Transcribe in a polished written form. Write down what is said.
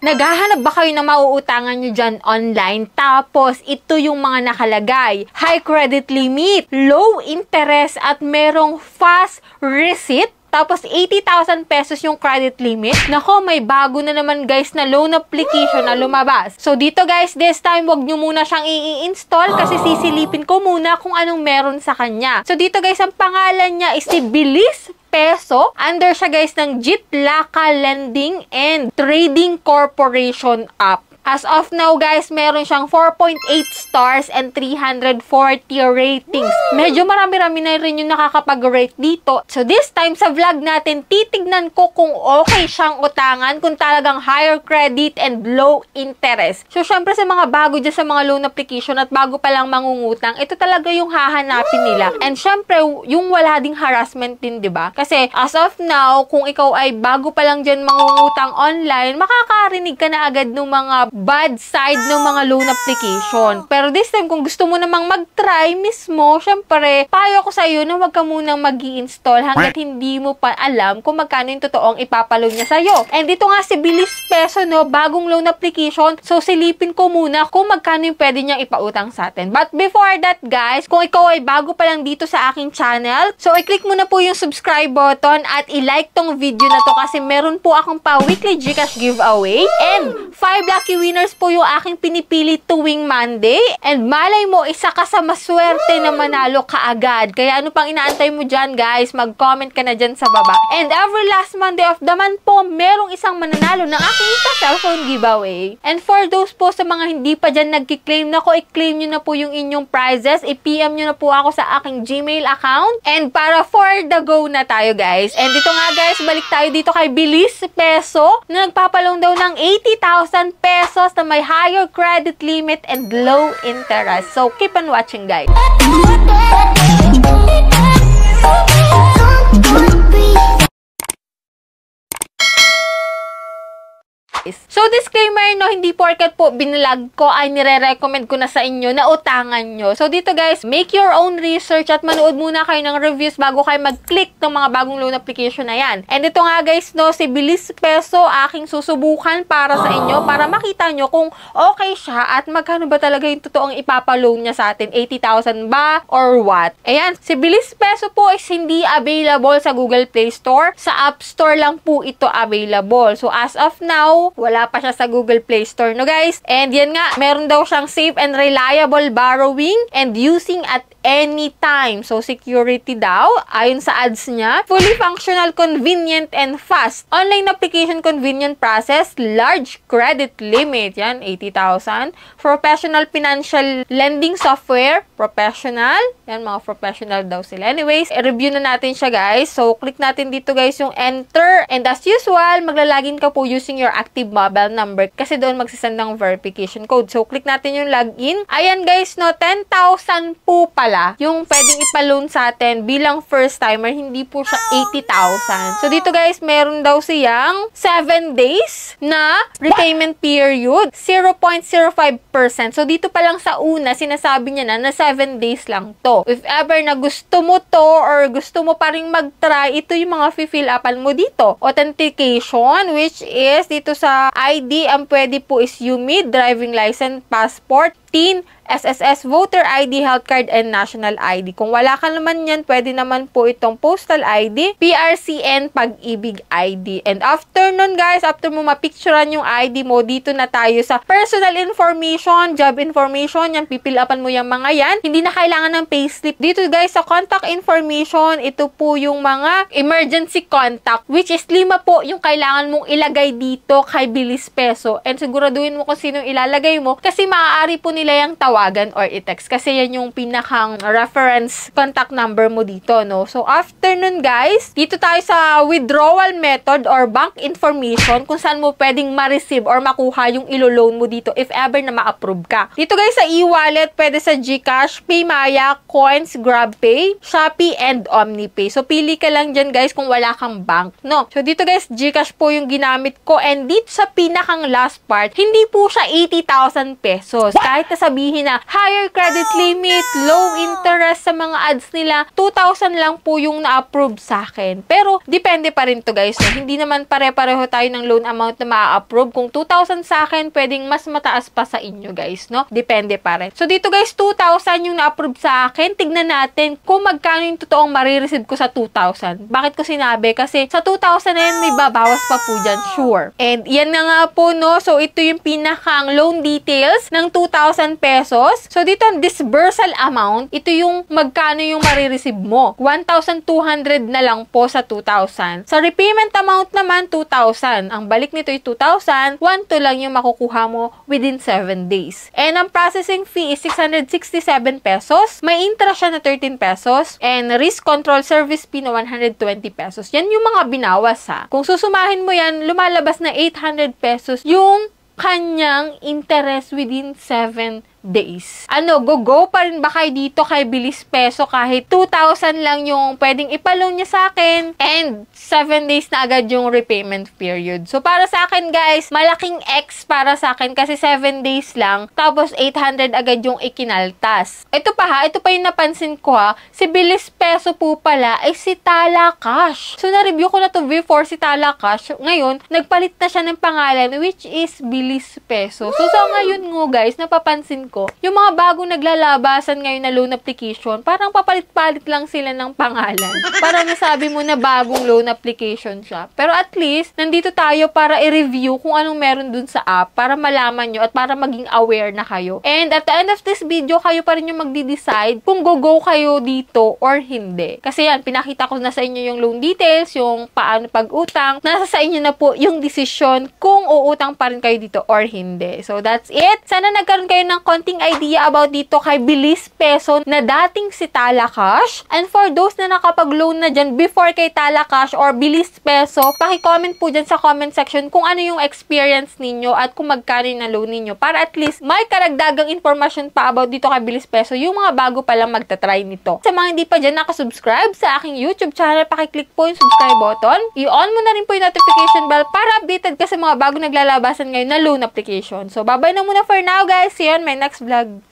Naghahanap ba kayo na mauutangan nyo dyan online? Tapos, ito yung mga nakalagay. High credit limit, low interest, at merong fast receipt. Tapos, 80,000 pesos yung credit limit. Nako, may bago na naman guys na loan application na lumabas. So, dito guys, this time, wag nyo muna siyang i-install kasi sisilipin ko muna kung anong meron sa kanya. So, dito guys, ang pangalan niya is si Bilis Peso. Under siya guys ng Jitlaka Lending and Trading Corporation app. As of now, guys, meron siyang 4.8 stars and 340 ratings. Medyo marami-rami na rin yung nakakapag-rate dito. So, this time sa vlog natin, titignan ko kung okay siyang utangan, kung talagang higher credit and low interest. So, syempre sa mga bago dyan sa mga loan application at bago pa lang mangungutang, ito talaga yung hahanapin nila. And syempre, yung wala ding harassment din, diba? Kasi, as of now, kung ikaw ay bago pa lang dyan mangungutang online, makakarinig ka na agad ng mga bad side ng mga loan application. Pero this time, kung gusto mo namang mag-try mismo, syempre, payo ko sa iyo na wag ka munang mag-i-install hanggat hindi mo pa alam kung magkano yung totoong ipapaloan niya sa iyo. And dito nga si Bilis Peso, no, bagong loan application. So, silipin ko muna kung magkano yung pwede niyang ipautang sa atin. But before that, guys, kung ikaw ay bago pa lang dito sa aking channel, so, i-click mo na po yung subscribe button at i-like tong video na to kasi meron po akong pa-weekly Gcash giveaway and 5 lucky winners po yung aking pinipili tuwing Monday. And malay mo, isa ka sa maswerte na manalo kaagad. Kaya ano pang inaantay mo dyan, guys? Mag-comment ka na dyan sa baba. And every last Monday of the month po, merong isang mananalo ng aking cellphone giveaway. And for those po sa mga hindi pa dyan nagkiklaim, nako, i-claim nyo na po yung inyong prizes. I-PM nyo na po ako sa aking Gmail account. And para for the go na tayo, guys. And dito nga, guys, balik tayo dito kay Bilis Peso na nagpapalong daw ng 80,000 pesos na may higher credit limit and low interest. So, keep on watching, guys. So, disclaimer, no, hindi porket po binalag ko ay nire-recommend ko na sa inyo na utangan nyo. So, dito guys, make your own research at manood muna kayo ng reviews bago kayo mag-click ng mga bagong loan application na yan. And ito nga guys, no, si Bilis Peso, aking susubukan para sa inyo para makita nyo kung okay siya at magkano ba talaga yung totoong ipapaloan niya sa atin. 80,000 ba or what? Ayan, si Bilis Peso po is hindi available sa Google Play Store. Sa App Store lang po ito available. So, as of now, wala pa siya sa Google Play Store, no guys? And yan nga, meron daw siyang safe and reliable borrowing and using at any time. So, security daw, ayon sa ads niya. Fully functional, convenient, and fast. Online application convenient process, large credit limit. Yan, 80,000. Professional financial lending software, professional. Yan, mga professional daw sila. Anyways, i-review na natin siya, guys. So, click natin dito, guys, yung enter. And as usual, maglalagin ka po using your active mobile number kasi doon magsisend ng verification code. So, click natin yung login. Ayan, guys, no, 10,000 po pala yung pwedeng ipaloan sa atin bilang first timer, hindi po siya 80,000. So, dito guys, meron daw siyang 7 days na repayment period, 0.05%. So, dito pa lang sa una, sinasabi niya na 7 days lang to. If ever na gusto mo to or gusto mo pa ring mag-try, ito yung mga fill upan mo dito. Authentication, which is dito sa ID, ang pwede po is UMID, driving license, passport, TIN, SSS, voter ID, health card, and national ID. Kung wala ka naman yan, pwede naman po itong postal ID, PRCN, Pag-ibig ID. And after nun, guys, after mo mapicturean yung ID mo, dito na tayo sa personal information, job information, yan, pipilapan mo yung mga yan. Hindi na kailangan ng payslip. Dito, guys, sa contact information, ito po yung mga emergency contact, which is 5 po yung kailangan mong ilagay dito kay Bilis Peso. And siguraduhin mo kung sino ilalagay mo kasi maaari po nila yung tawagan or i-text kasi yan yung pinakang reference contact number mo dito, no? So, after nun, guys, dito tayo sa withdrawal method or bank information kung saan mo pwedeng ma-receive or makuha yung ilo-loan mo dito if ever na ma-approve ka. Dito, guys, sa e-wallet, pwede sa GCash, PayMaya, Coins, GrabPay, Shopee, and OmniPay. So, pili ka lang dyan, guys, kung wala kang bank, no? So, dito, guys, GCash po yung ginamit ko and dito sa pinakang last part, hindi po siya 80,000 pesos. Kahit sasabihin na higher credit limit, low interest sa mga ads nila, 2,000 lang po yung na-approve sa akin. Pero, depende pa rin to guys. No? Hindi naman pare-pareho tayo ng loan amount na ma-approve. Kung 2,000 sa akin, pwedeng mas mataas pa sa inyo guys. No? Depende pa rin. So, dito guys, 2,000 yung na-approve sa akin. Tignan natin kung magkano yung totoong marireceive ko sa 2,000. Bakit ko sinabi? Kasi sa 2,000 na yan, may babawas pa po dyan. Sure. And yan na nga po, no? So, ito yung pinakang loan details ng 2,000 pesos. So, dito ang disbursal amount, ito yung magkano yung marireceive mo. 1,200 na lang po sa 2,000. Sa repayment amount naman, 2,000. Ang balik nito ay 2,000. 1,2 lang yung makukuha mo within 7 days. And ang processing fee is 667 pesos. May interest siya na 13 pesos. And risk control service fee na 120 pesos. Yan yung mga binawas ha. Kung susumahin mo yan, lumalabas na 800 pesos yung kanyang interest within 7 days. Ano, go pa rin ba kayo dito kay Bilis Peso kahit 2,000 lang yung pwedeng ipaloan niya sa akin and 7 days na agad yung repayment period. So, para sa akin guys, malaking X para sa akin kasi 7 days lang tapos 800 agad yung ikinaltas. Ito pa yung napansin ko ha, si Bilis Peso po pala ay si Tala Cash. So, na-review ko na to before si Tala Cash. Ngayon, nagpalit na siya ng pangalan which is Bilis Peso. So, ngayon ngo guys, napapansin ko, yung mga bagong naglalabasan ngayon na loan application, parang papalit-palit lang sila ng pangalan. Para nasabi mo na bagong loan application siya. Pero at least, nandito tayo para i-review kung anong meron dun sa app para malaman nyo at para maging aware na kayo. And at the end of this video, kayo pa rin yung magdi-decide kung go kayo dito or hindi. Kasi yan, pinakita ko na sa inyo yung loan details, yung paano pag-utang. Nasa sa inyo na po yung desisyon kung uutang pa rin kayo dito or hindi. So that's it. Sana nagkaroon kayo ng konting idea about dito kay Bilis Peso na dating si Tala Cash. And for those na nakapag-loan na dyan before kay Tala Cash or Bilis Peso, paki-comment po dyan sa comment section kung ano yung experience ninyo at kung magkano yung na-loan ninyo para at least may karagdagang information pa about dito kay Bilis Peso yung mga bago pa lang magta-try nito. Sa mga hindi pa dyan nakasubscribe sa aking YouTube channel, paki-click po yung subscribe button. I-on mo na rin po yung notification bell para updated ka sa mga bago naglalabasan ngayon na loan application. So, bye-bye na muna for now guys. See you on my next vlog.